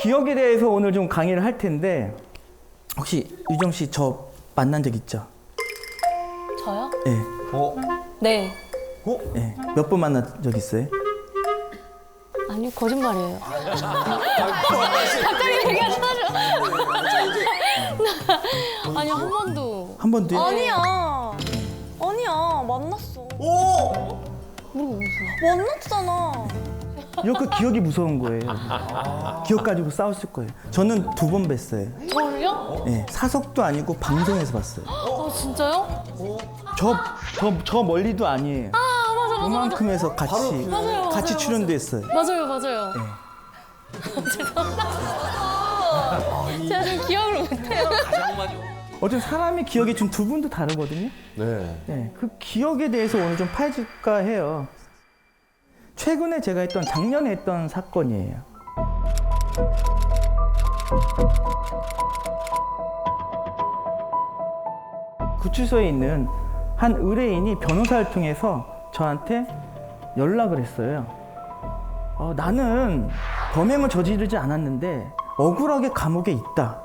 기억에 대해서 오늘 좀 강의를 할 텐데 혹시 유정 씨 저 만난 적 있죠? 저요? 네. 네. 네. 몇 번 만난 적 있어요? 아니요, 거짓말이에요. 갑자기 얘기하셔. 아니요, 한 번도. 한 번도요? 아니야. 아니야. 만났어. 모르겠어요. 만났잖아. 이거 그 기억이 무서운 거예요. 기억 가지고 싸웠을 거예요. 저는 2번 뵀어요. 저를요? 네. 사석도 아니고 방송에서 봤어요. 아, 진짜요? 저 멀리도 아니에요. 아, 맞아. 그만큼에서 같이 맞아요. 출연도 했어요. 맞아요. 죄송합니다. 제가 좀 기억을 못해요. 어쨌든 사람의 기억이 좀 두 분도 다르거든요. 네. 네, 그 기억에 대해서 오늘 좀 파헤칠까 해요. 최근에 제가 작년에 했던 사건이에요. 구치소에 있는 한 의뢰인이 변호사를 통해서 저한테 연락을 했어요. 나는 범행을 저지르지 않았는데 억울하게 감옥에 있다.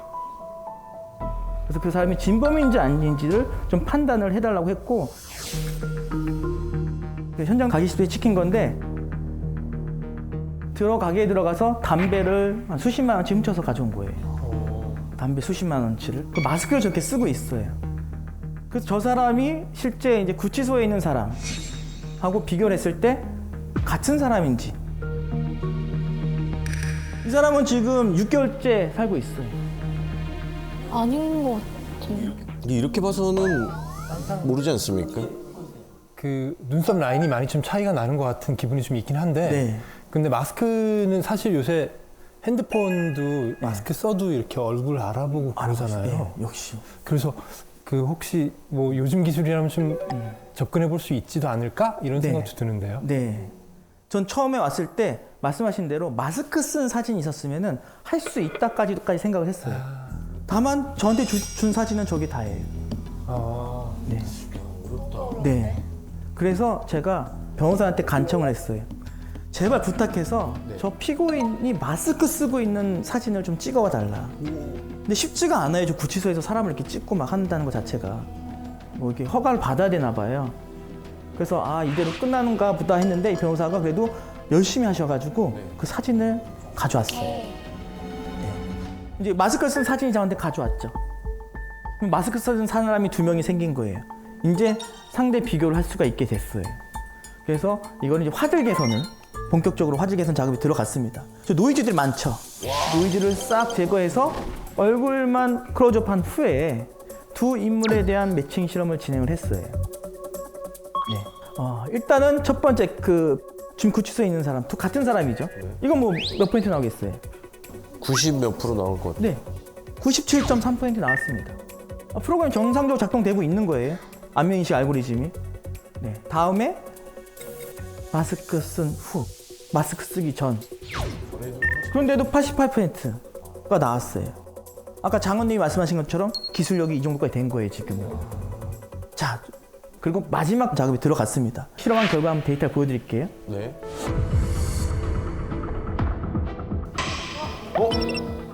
그래서 그 사람이 진범인지 아닌지를 좀 판단을 해달라고 했고, 현장 가기 시도에 찍힌 건데, 가게에 들어가서 담배를 한 수십만 원치 훔쳐서 가져온 거예요. 담배 수십만 원치를. 그 마스크를 저렇게 쓰고 있어요. 그래서 저 사람이 실제 이제 구치소에 있는 사람하고 비교를 했을 때 같은 사람인지. 이 사람은 지금 6개월째 살고 있어요. 아닌 것 같은데. 이렇게 봐서는 모르지 않습니까? 그 눈썹 라인이 많이 좀 차이가 나는 것 같은 기분이 좀 있긴 한데 네. 근데 마스크는 사실 요새 핸드폰도 마스크 써도 이렇게 얼굴 알아보고 그러잖아요. 네, 역시. 그래서 그 혹시 뭐 요즘 기술이라면 좀 접근해 볼 수 있지도 않을까? 이런 네. 생각도 드는데요. 네. 전 처음에 왔을 때 말씀하신 대로 마스크 쓴 사진이 있었으면 할 수 있다까지 생각을 했어요. 다만 저한테 준 사진은 저게 다예요. 네. 네. 그래서 제가 변호사한테 간청을 했어요. 제발 부탁해서 저 피고인이 마스크 쓰고 있는 사진을 좀 찍어와 달라. 근데 쉽지가 않아요. 저 구치소에서 사람을 이렇게 찍고 막 한다는 것 자체가. 뭐 이렇게 허가를 받아야 되나 봐요. 그래서 이대로 끝나는가 보다 했는데 이 변호사가 그래도 열심히 하셔가지고 그 사진을 가져왔어요. 네. 이제 마스크 쓴 사진이 저한테 가져왔죠. 그럼 마스크 쓴 사람이 2명이 생긴 거예요. 이제 상대 비교를 할 수가 있게 됐어요. 그래서 이거는 이제 화질 개선을 본격적으로 화질 개선 작업이 들어갔습니다. 저 노이즈들이 많죠. 노이즈를 싹 제거해서 얼굴만 클로즈업한 후에 두 인물에 대한 매칭 실험을 진행을 했어요. 네. 일단은 첫 번째 지금 구치소에 있는 사람, 같은 사람이죠. 이건 뭐 몇 포인트 나오겠어요? 90 몇 프로 나올 것 같아요. 네, 97.3% 나왔습니다. 프로그램 정상적으로 작동되고 있는 거예요. 안면인식 알고리즘이. 네. 다음에 마스크 쓴 후, 마스크 쓰기 전. 그런데도 88%가 나왔어요. 아까 장원님이 말씀하신 것처럼 기술력이 이 정도까지 된 거예요, 지금은. 자, 그리고 마지막 작업이 들어갔습니다. 실험한 결과 한번 데이터를 보여드릴게요. 네.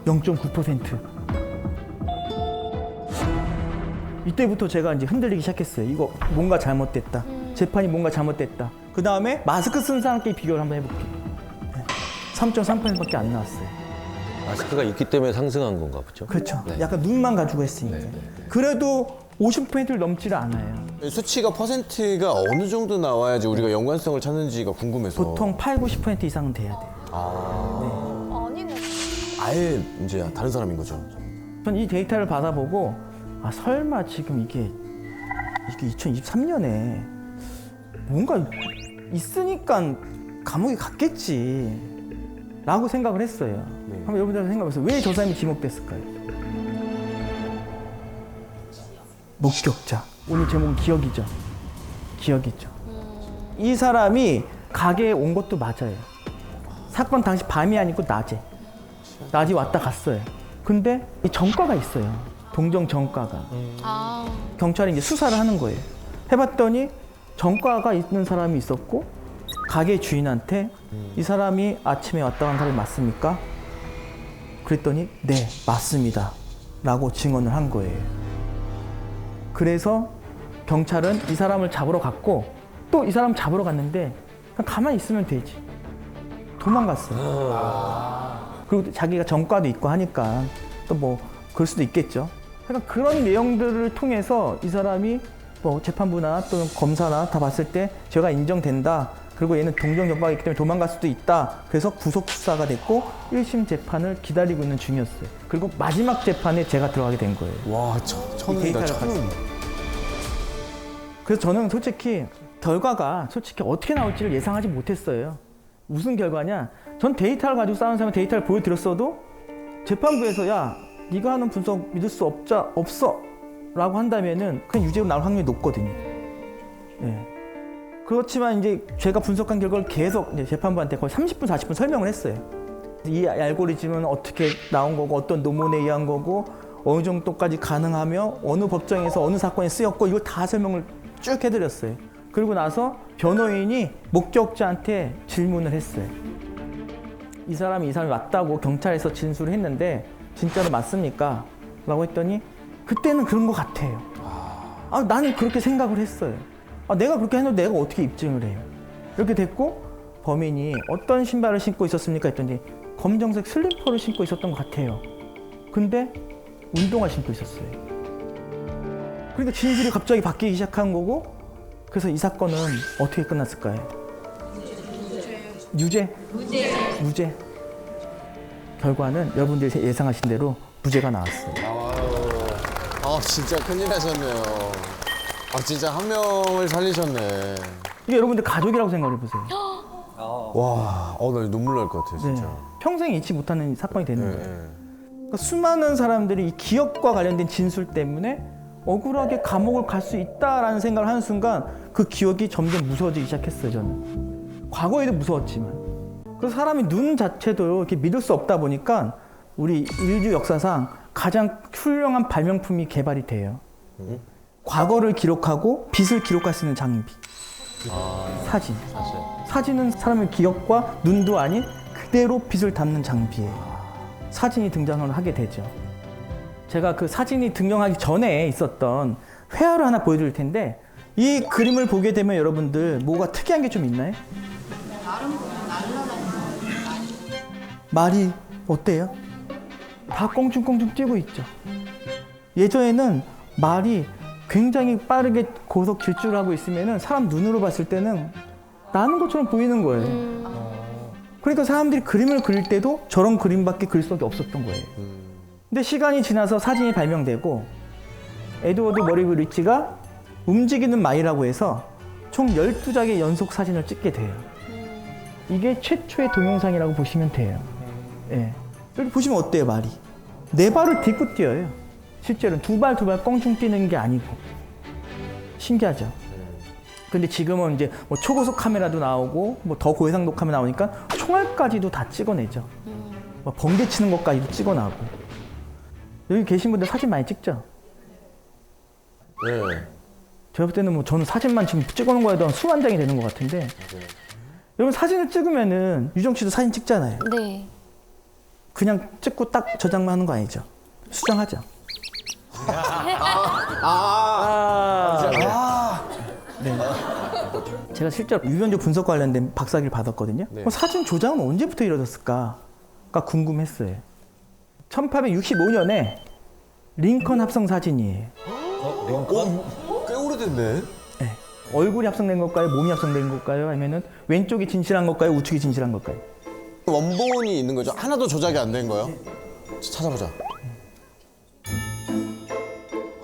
0.9%. 이때부터 제가 이제 흔들리기 시작했어요. 이거 뭔가 잘못됐다. 재판이 뭔가 잘못됐다. 그 다음에 마스크 쓴 사람끼리 비교를 한번 해볼게요. 3.3%밖에 안 나왔어요. 마스크가 있기 때문에 상승한 건가 보죠? 그렇죠. 약간 눈만 가지고 했으니까. 그래도 50%를 넘지를 않아요. 수치가 퍼센트가 어느 정도 나와야지 우리가 연관성을 찾는지가 궁금해서. 보통 8, 90% 이상은 돼야 돼요. 아니네. 아예 이제 다른 사람인 거죠. 전 이 데이터를 받아보고 설마 지금 이게 2023년에 뭔가 있으니까 감옥에 갔겠지 라고 생각을 했어요. 한번 여러분들 생각해보세요. 왜 저 사람이 지목됐을까요? 목격자. 오늘 제목은 기억이죠. 기억이죠. 이 사람이 가게에 온 것도 맞아요. 사건 당시 밤이 아니고 낮에 왔다 갔어요. 근데 이 전과가 있어요. 동정 전과가. 경찰이 이제 수사를 하는 거예요. 해봤더니 전과가 있는 사람이 있었고 가게 주인한테 이 사람이 아침에 왔다 간 사람이 맞습니까? 그랬더니 네, 맞습니다. 라고 증언을 한 거예요. 그래서 경찰은 이 사람을 잡으러 갔고 또 이 사람 잡으러 갔는데 그냥 가만히 있으면 되지. 도망갔어요. 그리고 자기가 전과도 있고 하니까 또 뭐 그럴 수도 있겠죠. 그러니까 그런 내용들을 통해서 이 사람이 뭐 재판부나 또는 검사나 다 봤을 때 죄가 인정된다. 그리고 얘는 동정협박이기 때문에 도망갈 수도 있다. 그래서 구속 수사가 됐고 1심 재판을 기다리고 있는 중이었어요. 그리고 마지막 재판에 제가 들어가게 된 거예요. 와, 천운이다, 데이터를 천운. 그래서 저는 솔직히 결과가 솔직히 어떻게 나올지를 예상하지 못했어요. 무슨 결과냐? 전 데이터를 가지고 싸우는 사람은 데이터를 보여드렸어도 재판부에서 야, 네가 하는 분석 믿을 수 없어 라고 한다면은 그냥 유죄로 나올 확률이 높거든요. 예. 그렇지만 이제 제가 분석한 결과를 계속 이제 재판부한테 거의 30분, 40분 설명을 했어요. 이 알고리즘은 어떻게 나온 거고 어떤 논문에 의한 거고 어느 정도까지 가능하며 어느 법정에서 어느 사건에 쓰였고 이걸 다 설명을 쭉 해드렸어요. 그리고 나서 변호인이 목격자한테 질문을 했어요. 이 사람이 맞다고 경찰에서 진술을 했는데 진짜로 맞습니까? 라고 했더니 그때는 그런 것 같아요. 나는 그렇게 생각을 했어요. 내가 그렇게 했는데 내가 어떻게 입증을 해요? 이렇게 됐고 범인이 어떤 신발을 신고 있었습니까? 했더니 검정색 슬리퍼를 신고 있었던 것 같아요. 근데 운동화 신고 있었어요. 그러니까 진술이 갑자기 바뀌기 시작한 거고 그래서 이 사건은 어떻게 끝났을까요? 유죄. 결과는 여러분들이 예상하신 대로 무죄가 나왔어요. 진짜 큰일 하셨네요. 진짜 한 명을 살리셨네. 이게 여러분들 가족이라고 생각해 보세요. 와, 나 눈물 날 것 같아요, 진짜. 평생 잊지 못하는 사건이 되는 네, 거예요. 네. 그러니까 수많은 사람들이 이 기억과 관련된 진술 때문에 억울하게 감옥을 갈 수 있다라는 생각을 하는 순간 그 기억이 점점 무서워지기 시작했어요, 저는. 과거에도 무서웠지만. 그래서 사람이 눈 자체도 이렇게 믿을 수 없다 보니까 우리 인류 역사상 가장 훌륭한 발명품이 개발이 돼요. 과거를 기록하고 빛을 기록할 수 있는 장비. 사진. 사진은 사람의 기억과 눈도 아닌 그대로 빛을 담는 장비예요. 사진이 등장을 하게 되죠. 제가 그 사진이 등장하기 전에 있었던 회화를 하나 보여드릴 텐데 이 그림을 보게 되면 여러분들 뭐가 특이한 게 좀 있나요? 말이 어때요? 다 꽁충꽁충 뛰고 있죠. 예전에는 말이 굉장히 빠르게 고속 질주를 하고 있으면 사람 눈으로 봤을 때는 나는 것처럼 보이는 거예요. 그러니까 사람들이 그림을 그릴 때도 저런 그림밖에 그릴 수밖에 없었던 거예요. 근데 시간이 지나서 사진이 발명되고 에드워드 머리 리치가 움직이는 마이라고 해서 총 12장의 연속 사진을 찍게 돼요. 이게 최초의 동영상이라고 보시면 돼요. 예. 여기 보시면 어때요, 말이? 네 발을 딛고 뛰어요. 실제로는 두 발 껑충 뛰는 게 아니고. 신기하죠? 근데 지금은 이제 뭐 초고속 카메라도 나오고 뭐 더 고해상도 카메라 나오니까 총알까지도 다 찍어내죠. 뭐 번개 치는 것까지도 찍어나고. 여기 계신 분들 사진 많이 찍죠? 네. 제가 볼 때는 뭐 저는 사진만 지금 찍어놓은 거에도 한 수만 장이 되는 것 같은데 여러분 사진을 찍으면은 유정 씨도 사진 찍잖아요. 네. 그냥 찍고 딱 저장만 하는 거 아니죠? 수정하죠. 네. 제가 실제로 유변조 분석 관련된 박사학위를 받았거든요. 네. 그럼 사진 조작은 언제부터 이루어졌을까가 궁금했어요. 1865년에 링컨 합성 사진이에요. 꽤 오래됐네. 네. 얼굴이 합성된 걸까요? 몸이 합성된 걸까요? 아니면은 왼쪽이 진실한 걸까요? 우측이 진실한 걸까요? 원본이 있는 거죠? 하나도 조작이 안 된 거예요? 찾아보자.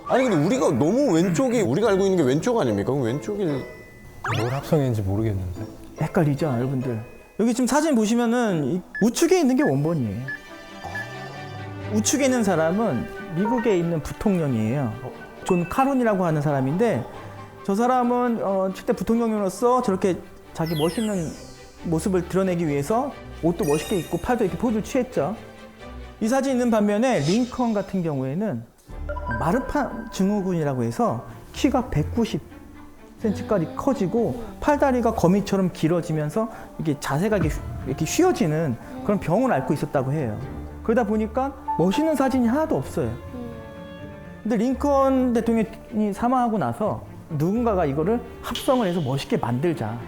아니 근데 우리가 너무 왼쪽이 우리가 알고 있는 게 왼쪽 아닙니까? 그럼 왼쪽이 뭘 합성했는지 모르겠는데. 헷갈리죠, 여러분들? 여기 지금 사진 보시면은 이 우측에 있는 게 원본이에요. 우측에 있는 사람은 미국에 있는 부통령이에요. 존 카론이라고 하는 사람인데 저 사람은 7대 부통령으로서 저렇게 자기 멋있는 모습을 드러내기 위해서 옷도 멋있게 입고 팔도 이렇게 포즈를 취했죠. 이 사진 있는 반면에 링컨 같은 경우에는 마르판 증후군이라고 해서 키가 190cm까지 커지고 팔다리가 거미처럼 길어지면서 이게 자세가 이렇게 휘어지는 그런 병을 앓고 있었다고 해요. 그러다 보니까 멋있는 사진이 하나도 없어요. 근데 링컨 대통령이 사망하고 나서 누군가가 이거를 합성을 해서 멋있게 만들자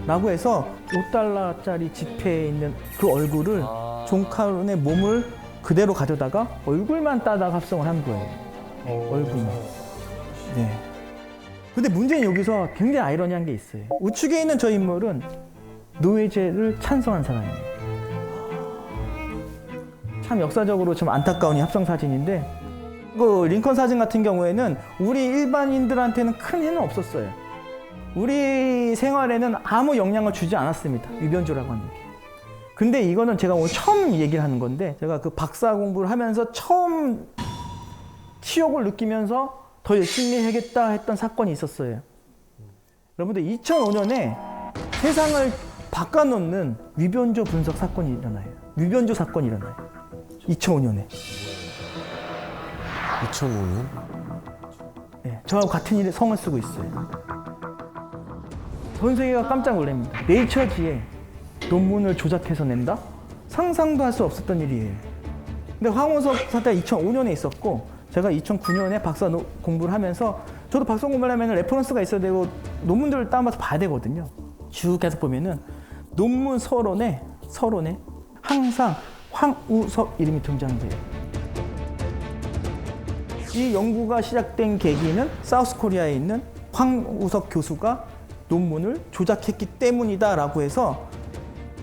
라고 해서 $5짜리 지폐에 있는 그 얼굴을 존 카론의 몸을 그대로 가져다가 얼굴만 따다가 합성을 한 거예요. 얼굴만. 네. 근데 문제는 여기서 굉장히 아이러니한 게 있어요. 우측에 있는 저 인물은 노예제를 찬성한 사람이에요. 참 역사적으로 좀 안타까운 이 합성 사진인데, 그 링컨 사진 같은 경우에는 우리 일반인들한테는 큰 해는 없었어요. 우리 생활에는 아무 영향을 주지 않았습니다. 위변조라고 하는 게. 근데 이거는 제가 오늘 처음 얘기를 하는 건데, 제가 그 박사 공부를 하면서 처음 치욕을 느끼면서 더 열심히 해야겠다 했던 사건이 있었어요. 여러분들 2005년에 세상을 바꿔놓는 위변조 분석 사건이 일어나요. 위변조 사건이 일어나요. 2005년에. 2005년? 네, 저하고 같은 일에 성을 쓰고 있어요. 전 세계가 깜짝 놀랍니다. 네이처지에 논문을 조작해서 낸다? 상상도 할 수 없었던 일이에요. 근데 황우석 사태가 2005년에 있었고, 제가 2009년에 박사 공부를 하면서, 저도 박사 공부를 하면 레퍼런스가 있어야 되고 논문들을 다운받아서 봐야 되거든요. 쭉 계속 보면은 논문 서론에 항상 황우석 이름이 등장돼요. 이 연구가 시작된 계기는 사우스 코리아에 있는 황우석 교수가 논문을 조작했기 때문이다라고 해서,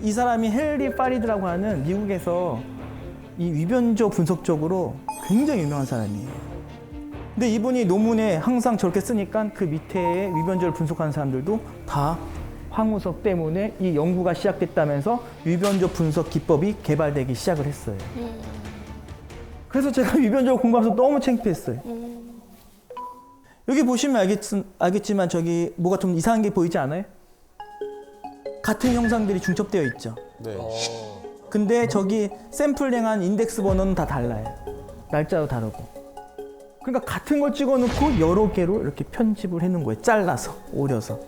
이 사람이 헨리 파리드라고 하는 미국에서 이 위변조 분석 쪽으로 굉장히 유명한 사람이에요. 근데 이분이 논문에 항상 저렇게 쓰니까 그 밑에 위변조를 분석하는 사람들도 다 황우석 때문에 이 연구가 시작됐다면서 위변조 분석 기법이 개발되기 시작을 했어요. 그래서 제가 위변조 공부하면서 너무 창피했어요. 여기 보시면 알겠지만 저기 뭐가 좀 이상한 게 보이지 않아요? 같은 형상들이 중첩되어 있죠. 네. 근데 저기 샘플링한 인덱스 번호는 다 달라요. 날짜도 다르고. 그러니까 같은 걸 찍어놓고 여러 개로 이렇게 편집을 해놓은 거예요. 잘라서, 오려서.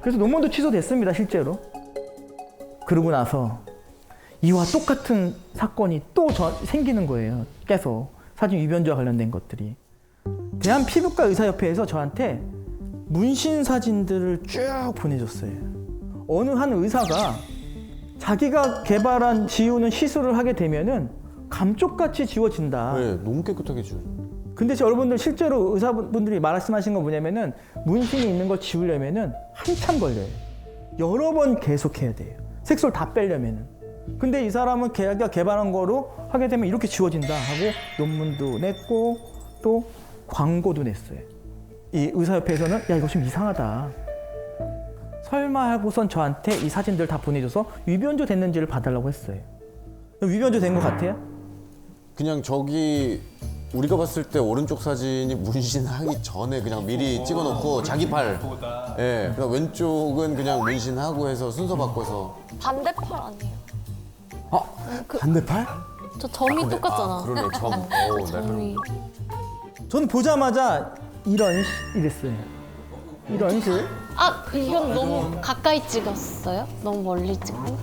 그래서 논문도 취소됐습니다, 실제로. 그러고 나서 이와 똑같은 사건이 또 생기는 거예요. 계속 사진 위변조와 관련된 것들이. 대한피부과 의사협회에서 저한테 문신 사진들을 쭉 보내줬어요. 어느 한 의사가 자기가 개발한 지우는 시술을 하게 되면은 감쪽같이 지워진다. 네, 너무 깨끗하게 지워. 근데 여러분들 실제로 의사분들이 말씀하신 건 뭐냐면은 문신이 있는 걸 지우려면은 한참 걸려요. 여러 번 계속해야 돼요. 색소를 다 빼려면은. 근데 이 사람은 자기가 개발한 거로 하게 되면 이렇게 지워진다 하고 논문도 냈고 또 광고도 냈어요. 이 의사협회에서는 야 이거 좀 이상하다. 설마 하고선 저한테 이 사진들 다 보내줘서 위변조 됐는지를 봐달라고 했어요. 위변조 된 것 같아요? 그냥 저기 우리가 봤을 때 오른쪽 사진이 문신하기 전에 그냥 미리 찍어놓고 자기 팔. 예. 그럼 왼쪽은 그냥 문신하고 해서 순서 바꿔서. 반대팔 아니에요? 반대팔? 저 점이 똑같잖아. 그러네, 점. 오, 네. 점이. 저는 보자마자 이랬어요. 이런 식. 아, 이건 너무 가까이 찍었어요? 너무 멀리 찍고?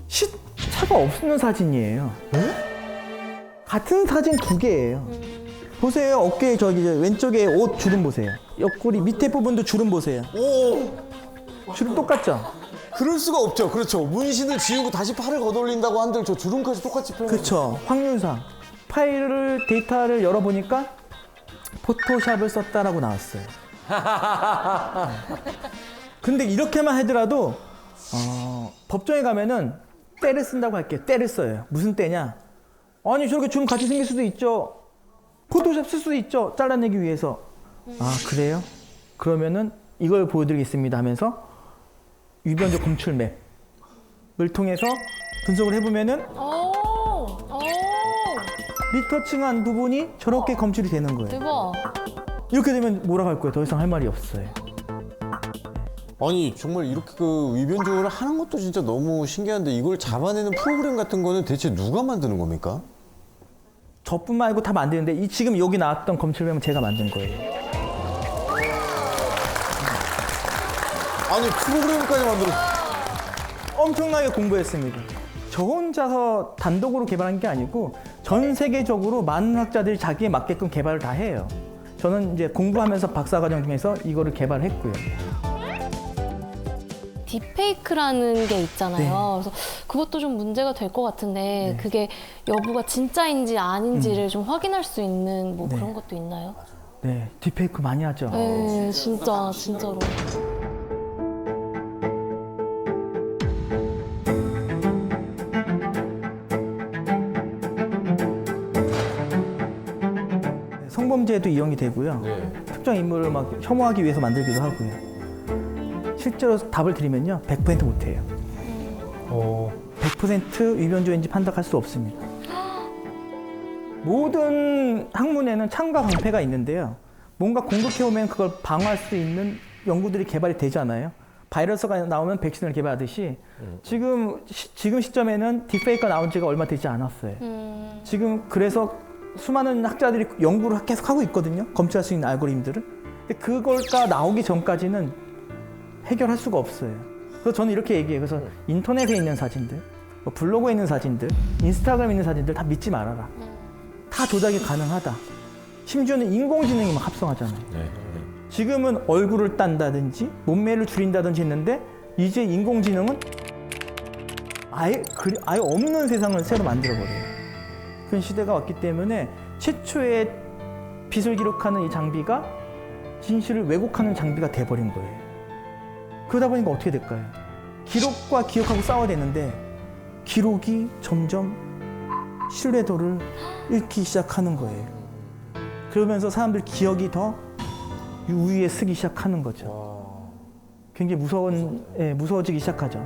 시차가 없는 사진이에요. 같은 사진 두 개예요. 보세요. 어깨 저기 왼쪽에 옷 주름 보세요. 옆구리 밑에 부분도 주름 보세요. 오! 주름 똑같죠? 그럴 수가 없죠. 그렇죠. 문신을 지우고 다시 팔을 걷어올린다고 한들 저 주름까지 똑같이 표현. 그렇죠. 확률상 데이터를 열어보니까 포토샵을 썼다라고 나왔어요. 근데 이렇게만 하더라도 법정에 가면은 때를 쓴다고 할게요. 때를 써요. 무슨 때냐? 아니 저렇게 주름 같이 생길 수도 있죠. 포토샵 쓸 수도 있죠. 잘라내기 위해서. 아 그래요? 그러면은 이걸 보여드리겠습니다 하면서 위변조 검출 맵을 통해서 분석을 해보면은 리터칭한 부분이 저렇게 검출이 되는 거예요. 대박. 이렇게 되면 뭐라고 할 거예요? 더 이상 할 말이 없어요. 아니 정말 이렇게 그 위변조를 하는 것도 진짜 너무 신기한데 이걸 잡아내는 프로그램 같은 거는 대체 누가 만드는 겁니까? 저뿐만 아니고 다 만드는데 지금 여기 나왔던 검출맵은 제가 만든 거예요. 아니 프로그램까지 만들었어. 엄청나게 공부했습니다. 저 혼자서 단독으로 개발한 게 아니고 전 세계적으로 많은 학자들이 자기에 맞게끔 개발을 다 해요. 저는 이제 공부하면서 박사과정 중에서 이거를 개발했고요. 딥페이크라는 게 있잖아요. 그래서 그것도 좀 문제가 될 것 같은데 그게 여부가 진짜인지 아닌지를 좀 확인할 수 있는 뭐 그런 것도 있나요? 네, 딥페이크 많이 하죠. 네, 진짜 진짜로. 성범죄에도 이용이 되고요. 네. 특정 인물을 막 혐오하기 위해서 만들기도 하고요. 실제로 답을 드리면요, 100% 못해요. 100% 위변조인지 판단할 수 없습니다. 모든 학문에는 창과 방패가 있는데요. 뭔가 공격해오면 그걸 방어할 수 있는 연구들이 개발이 되잖아요. 바이러스가 나오면 백신을 개발하듯이 지금 시점에는 딥페이크가 나온 지가 얼마 되지 않았어요. 지금 그래서 수많은 학자들이 연구를 계속 하고 있거든요. 검출할 수 있는 알고리즘들을. 근데 그걸가 나오기 전까지는 해결할 수가 없어요. 그래서 저는 이렇게 얘기해요. 그래서 인터넷에 있는 사진들, 뭐 블로그에 있는 사진들, 인스타그램에 있는 사진들 다 믿지 말아라. 다 조작이 가능하다. 심지어는 인공지능이 막 합성하잖아요. 지금은 얼굴을 딴다든지 몸매를 줄인다든지 했는데 이제 인공지능은 아예 없는 세상을 새로 만들어버려요. 그런 시대가 왔기 때문에 최초의 빛을 기록하는 이 장비가 진실을 왜곡하는 장비가 돼버린 거예요. 그러다 보니까 어떻게 될까요? 기록과 기억하고 싸워야 되는데 기록이 점점 신뢰도를 잃기 시작하는 거예요. 그러면서 사람들 기억이 더 우위에 서기 시작하는 거죠. 굉장히 무서워지기 시작하죠.